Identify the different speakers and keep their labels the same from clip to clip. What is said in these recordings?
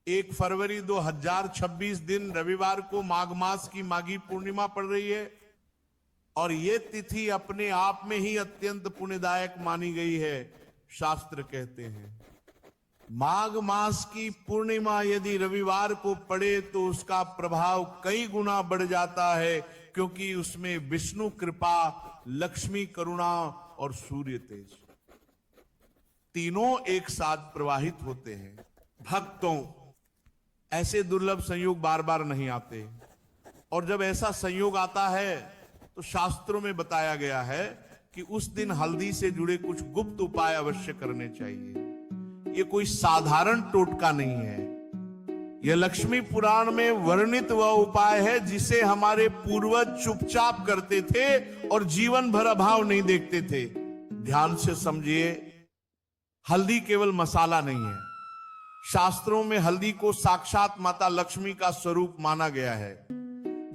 Speaker 1: 1 फरवरी 2026 दिन रविवार को माघ मास की माघी पूर्णिमा पड़ रही है और ये तिथि अपने आप में ही अत्यंत पुण्यदायक मानी गई है। शास्त्र कहते हैं माघ मास की पूर्णिमा यदि रविवार को पड़े तो उसका प्रभाव कई गुना बढ़ जाता है, क्योंकि उसमें विष्णु कृपा, लक्ष्मी करुणा और सूर्य तेज तीनों एक साथ प्रवाहित होते हैं। भक्तों, ऐसे दुर्लभ संयोग बार बार नहीं आते, और जब ऐसा संयोग आता है तो शास्त्रों में बताया गया है कि उस दिन हल्दी से जुड़े कुछ गुप्त उपाय अवश्य करने चाहिए। ये कोई साधारण टोटका नहीं है, यह लक्ष्मी पुराण में वर्णित वह उपाय है जिसे हमारे पूर्वज चुपचाप करते थे और जीवन भर अभाव नहीं देखते थे। ध्यान से समझिए, हल्दी केवल मसाला नहीं है। शास्त्रों में हल्दी को साक्षात माता लक्ष्मी का स्वरूप माना गया है।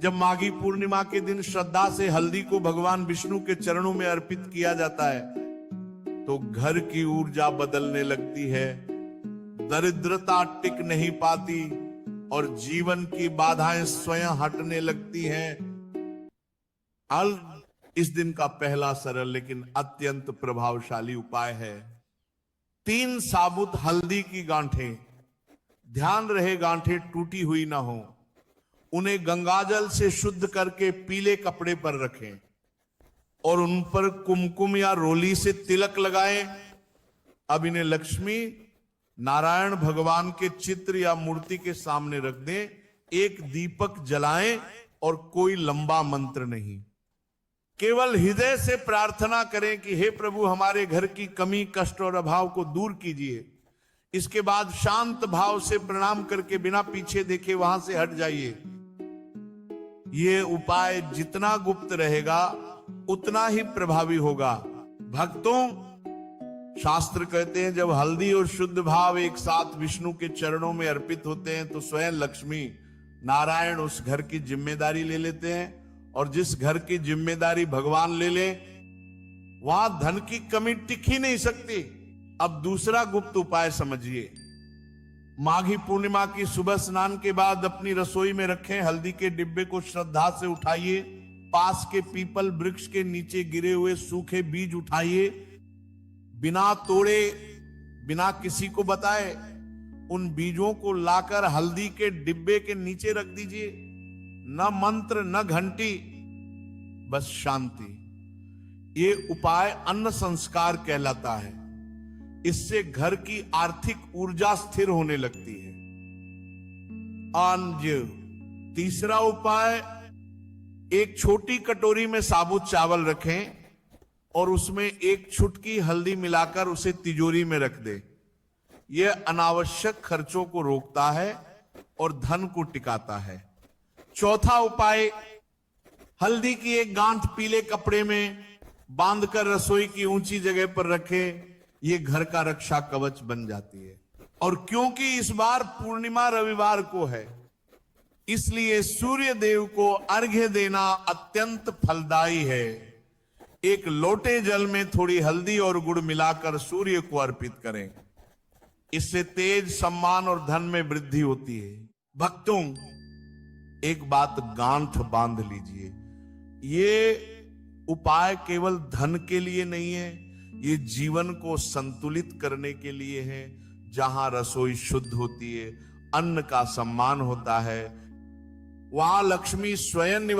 Speaker 1: जब माघी पूर्णिमा के दिन श्रद्धा से हल्दी को भगवान विष्णु के चरणों में अर्पित किया जाता है तो घर की ऊर्जा बदलने लगती है, दरिद्रता टिक नहीं पाती और जीवन की बाधाएं स्वयं हटने लगती हैं। इस दिन का पहला सरल लेकिन अत्यंत प्रभावशाली उपाय है 3 साबुत हल्दी की गांठें। ध्यान रहे गांठें टूटी हुई ना हो। उन्हें गंगाजल से शुद्ध करके पीले कपड़े पर रखें और उन पर कुमकुम या रोली से तिलक लगाएं। अब इन्हें लक्ष्मी नारायण भगवान के चित्र या मूर्ति के सामने रख दें। एक दीपक जलाएं और कोई लंबा मंत्र नहीं, केवल हृदय से प्रार्थना करें कि हे प्रभु, हमारे घर की कमी, कष्ट और अभाव को दूर कीजिए। इसके बाद शांत भाव से प्रणाम करके बिना पीछे देखे वहां से हट जाइए। ये उपाय जितना गुप्त रहेगा उतना ही प्रभावी होगा। भक्तों, शास्त्र कहते हैं जब हल्दी और शुद्ध भाव एक साथ विष्णु के चरणों में अर्पित होते हैं तो स्वयं लक्ष्मी नारायण उस घर की जिम्मेदारी ले लेते हैं, और जिस घर की जिम्मेदारी भगवान ले ले वहां धन की कमी टिक ही नहीं सकती। अब दूसरा गुप्त उपाय समझिए। माघी पूर्णिमा की सुबह स्नान के बाद अपनी रसोई में रखें हल्दी के डिब्बे को श्रद्धा से उठाइए। पास के पीपल वृक्ष के नीचे गिरे हुए सूखे बीज उठाइए, बिना तोड़े, बिना किसी को बताए उन बीजों को लाकर हल्दी के डिब्बे के नीचे रख दीजिए। न मंत्र न घंटी, बस शांति। ये उपाय अन्न संस्कार कहलाता है। इससे घर की आर्थिक ऊर्जा स्थिर होने लगती है। तीसरा उपाय, एक छोटी कटोरी में साबुत चावल रखें और उसमें एक चुटकी हल्दी मिलाकर उसे तिजोरी में रख दें। यह अनावश्यक खर्चों को रोकता है और धन को टिकाता है। चौथा उपाय, हल्दी की एक गांठ पीले कपड़े में बांधकर रसोई की ऊंची जगह पर रखें। ये घर का रक्षा कवच बन जाती है। और क्योंकि इस बार पूर्णिमा रविवार को है, इसलिए सूर्य देव को अर्घ्य देना अत्यंत फलदायी है। एक लोटे जल में थोड़ी हल्दी और गुड़ मिलाकर सूर्य को अर्पित करें। इससे तेज, सम्मान और धन में वृद्धि होती है। भक्तों, एक बात गांठ बांध लीजिए, ये उपाय केवल धन के लिए नहीं है, ये जीवन को संतुलित करने के लिए है। जहां रसोई शुद्ध होती है, अन्न का सम्मान होता है, वहां लक्ष्मी स्वयं निवास